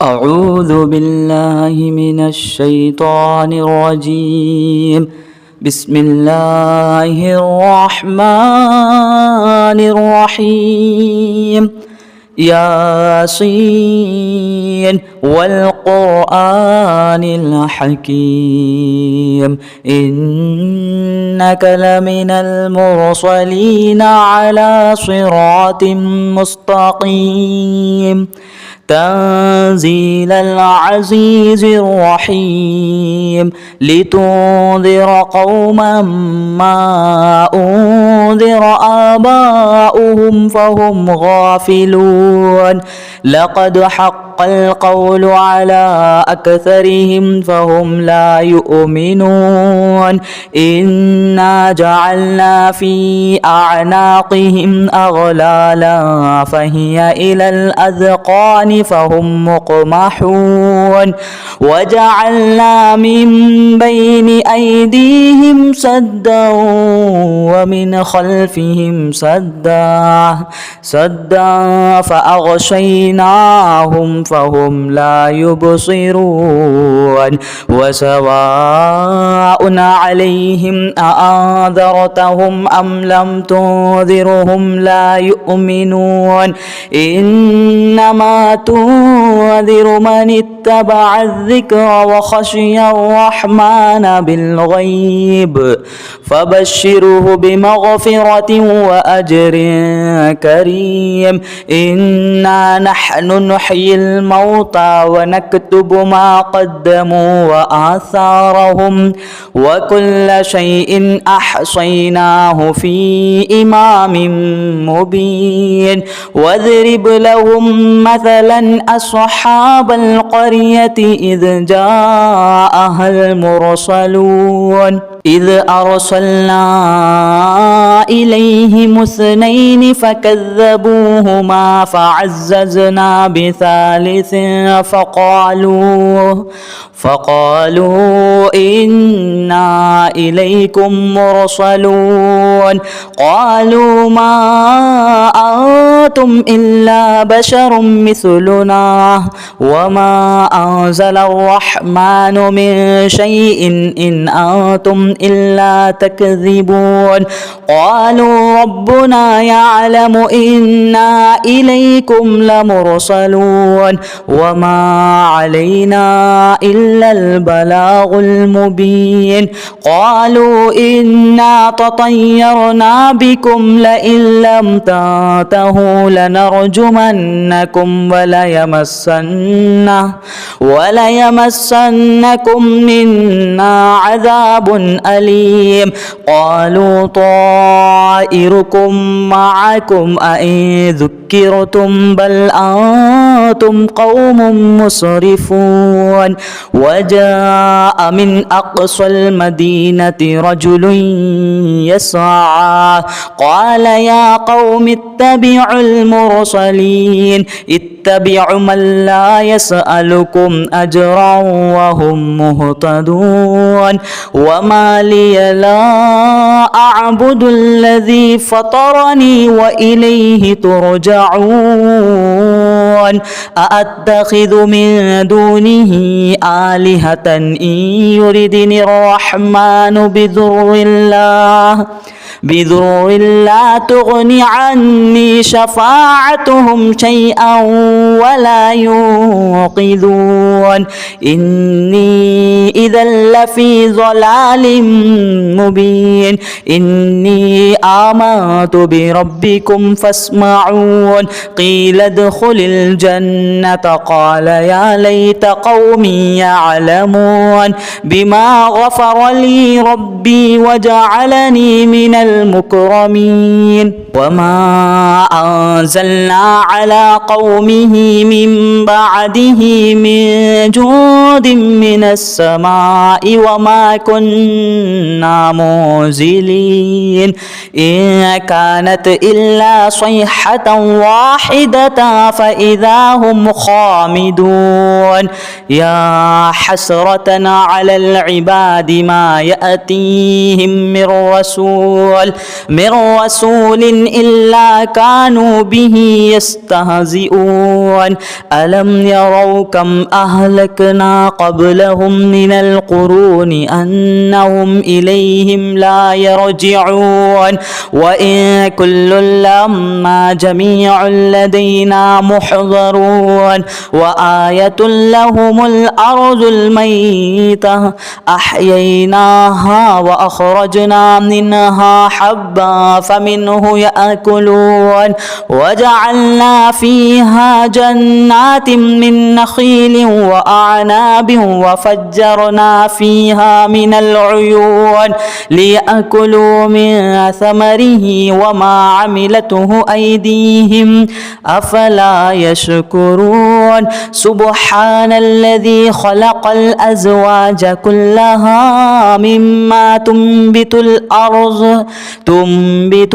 أعوذ بالله من الشيطان الرجيم. بسم الله الرحمن الرحيم. ياسين والقرآن الحكيم إنك لمن المرسلين على صراط مستقيم تنزيل العزيز الرحيم لتنذر قوما ما أنذر آباؤهم فهم غافلون لقد حق القول على أكثرهم فهم لا يؤمنون إنا جعلنا في أعناقهم أغلالا فهي إلى الأذقان فهم مقمحون وجعلنا من بين أيديهم سدا ومن خلفهم سدا فأغشيناهم فهم لا يبصرون وسواء عليهم أأنذرتهم أم لم تنذرهم لا يؤمنون إنما تنذر من اتبع الذكر وخشي الرحمن بالغيب فبشره بمغفرة وأجر كريم إنا نحن نحيي الموتى ونكتب ما قدموا وآثارهم وكل شيء أحصيناه في إمام مبين واضرب لهم مثلا أصحاب القرية إذ جاءها المرسلون إذ أرسلنا إليهم اثنين فكذبوهما فعززنا بثالث فقالوا إنا إليكم مرسلون قالوا ما أنتم إلا بشر مثلنا وما أنزل الرحمن من شيء إن أنتم إلا تكذبون قالوا ربنا يعلم إنا إليكم لمرسلون وما علينا إلا البلاغ المبين قالوا إنا تطيرنا بكم لئن لم تنتهوا لنرجمنكم وليمسنكم منا عذاب أليم قالوا طائركم معكم أئن ذكرتم بل أنتم قوم مسرفون وجاء من أقصى المدينة رجل يسعى قال يا قوم اتبعوا المرسلين اتبعوا من لا يسألكم أجرا وهم مهتدون وما لي لا أعبد الذي فطرني وإليه ترجعون أأتخذ من دونه آلهة إن يردني الرحمن بضر لا تغني عني شفاعتهم شيئا ولا ينقذون إني إذا لفي ضلال مبين إني آمنت بربكم فاسمعون قيل ادخل الجنة قال يا ليت قومي يعلمون بما غفر لي ربي وجعلني من المكرمين وما أنزلنا على قومه من بعده من جود من السماء وما كنا منزلين إن كانت إلا صيحة واحدة فإذا هم خامدون يا حسرة على العباد ما يأتيهم من رسول من رسول إلا كانوا به يستهزئون ألم يروا كم أهلكنا قبلهم من القرون أنهم إليهم لا يرجعون وإن كل لما جميع لدينا محضرون وآية لهم الأرض الميتة أحييناها وأخرجنا منها حبا فمنه يأكلون وجعلنا فيها جنات من نخيل وأعناب وفجرنا فيها من العيون ليأكلوا من ثمره وما عملته أيديهم أفلا يشكرون سبحان الذي خلق الأزواج كلها مما تنبت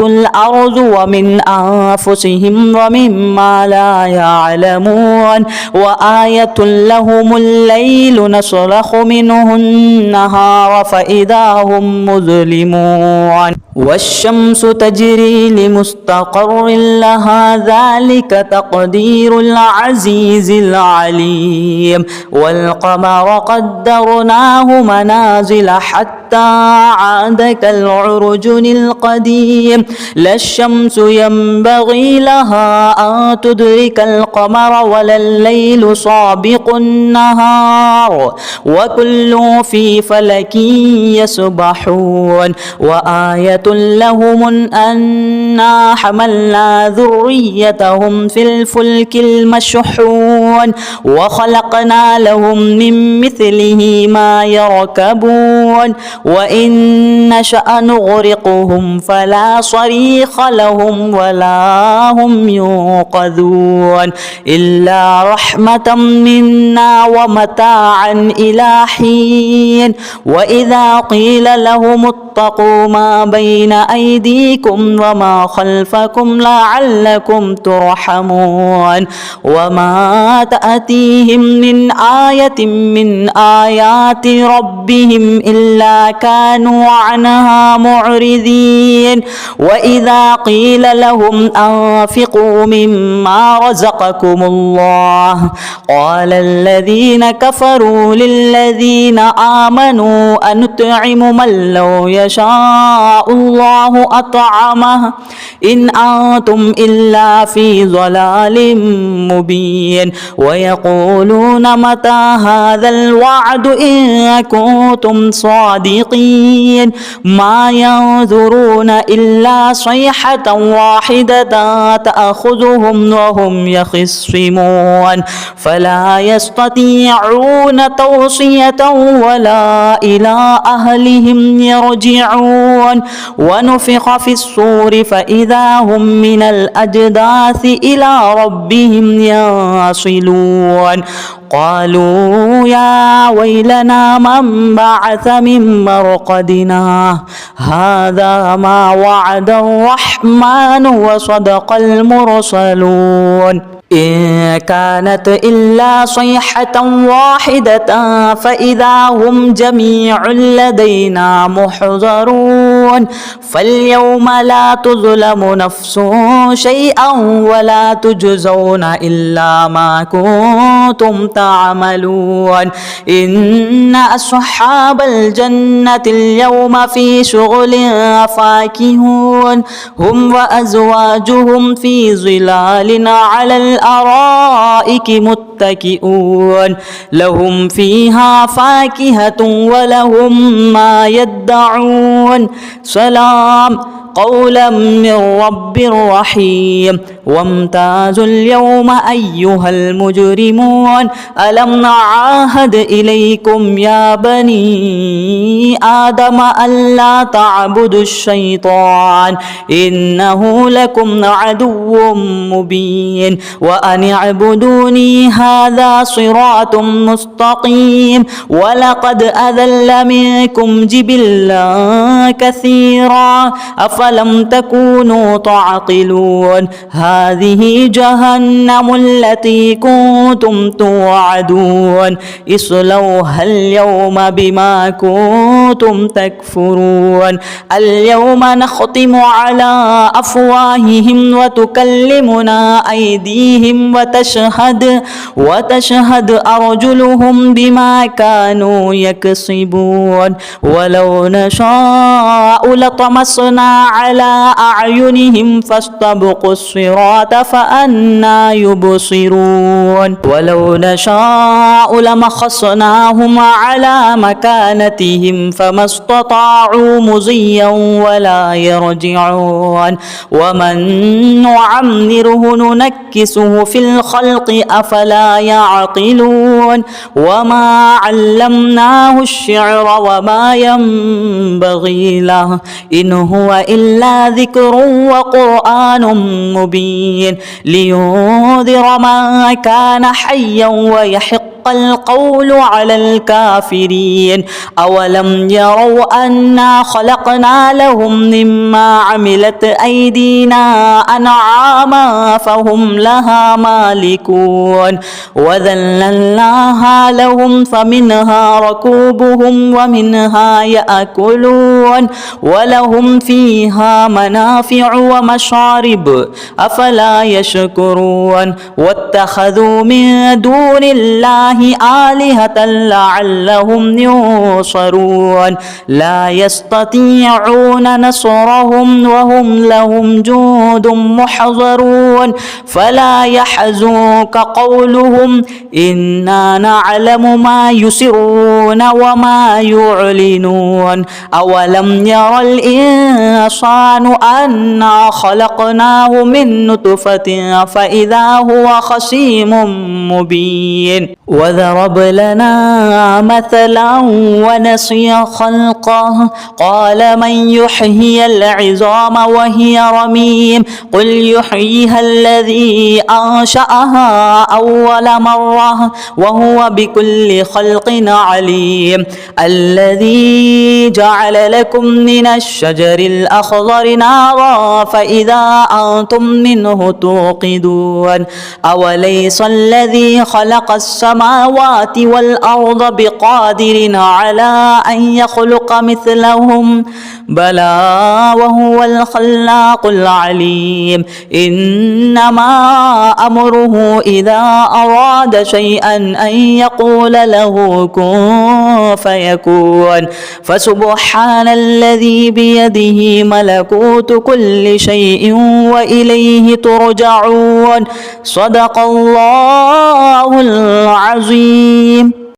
الأرض ومن أنفسهم ومما لا يعلمون وآية لهم الليل نسلخ منه النهار فإذا هم مظلمون والشمس تجري لمستقر لها ذلك تقدير العزيز العليم والقمر قدرناه منازل حتى عاد كالعرجن القديم لا الشمس ينبغي لها أن تدرك القمر ولا الليل سابق النهار وكل في فلك يسبحون وآية لهم أنا حملنا ذريتهم في الفلك المشحون وخلقنا لهم من مثله ما يركبون وإن نشأ نغرقهم فلا صريخ لهم ولا هم ينقذون إلا رحمة منا ومتاعا إلى حين وإذا قيل لهم اتقوا ما بين أيديكم وما خلفكم لعلكم ترحمون وما تأتيهم من آية من آيات ربهم إلا كانوا عنها معرضين وإذا قيل لهم أنفقوا مما رزقكم الله قال الذين كفروا للذين آمنوا أنطعم من لو يشاء الله أطعمه إن أنتم إلا في ضلال مبين ويقولون متى هذا الوعد إن كنتم صادقين ما ينظرون إلا صيحة واحدة تأخذهم وهم يخصمون فلا يستطيعون توصية ولا إلى أهلهم يرجعون ونفخ في الصور فإذا هم من الأجداث إلى ربهم يصلون قالوا يا ويلنا من بعث من مرقدنا هذا ما وعد الرحمن وصدق المرسلون إن كانت إلا صيحة واحدة فإذا هم جميع لدينا محضرون فاليوم لا تظلم نفس شيئا ولا تجزون إلا ما كنتم تعملون إن أصحاب الجنة اليوم في شغل فاكهون هم وأزواجهم في ظلال على الأرائك متكئون لهم فيها فاكهة ولهم ما يدعون سلام قولا من رب رحيم وامتازوا اليوم أيها المجرمون ألم نعاهد إليكم يا بني آدم ألا تعبدوا الشيطان إنه لكم عدو مبين وأن اعبدوني هذا صراط مستقيم ولقد أذل منكم جبلا كثيرا أفلم تكونوا تعقلون هذه جهنم التي كنتم توعدون اصلوها اليوم بما كنتم تكفرون اليوم نختم على أفواههم وتكلمنا أيديهم وتشهد أرجلهم بما كانوا يكسبون ولو نشاء لطمسنا على أعينهم فاستبقوا الصراط فأنى يبصرون ولو نشاء لمخصناهم على مكانتهم فما استطاعوا مضيا ولا يرجعون ومن نعمره ننكسه في الخلق أفلا يعقلون وما علمناه الشعر وما ينبغي له إن هو إلا ذكر وقرآن مبين لينذر من كان حيا ويحق القول على الكافرين أولم يروا أنا خلقنا لهم مما عملت أيدينا أنعاما فهم لها مالكون وذللناها لهم فمنها ركوبهم ومنها يأكلون ولهم فيها منافع ومشارب أفلا يشكرون واتخذوا من دون الله آلهة لعلهم ينصرون لا يستطيعون نصرهم وهم لهم جند محضرون فلا يحزنك قولهم إنا نعلم ما يسرون وما يعلنون أولم ير الإنسان أنا خلقناه من نطفة فإذا هو خصيم مبين وضرب لنا مثلا ونسي خلقه قال من يحيي العظام وهي رميم قل يحييها الذي أنشأها أول مرة وهو بكل خلق عليم الذي جعل لكم من الشجر الأخضر نارا فإذا أنتم منه توقدون أوليس الذي خلق السماوات والأرض بقادر على أن يخلق مثلهم بلى وهو الخلاق العليم إنما أمره إذا أراد شيئا أن يقول له كن فيكون فسبحان الذي بيده ملكوت كل شيء وإليه ترجعون صدق الله العظيم.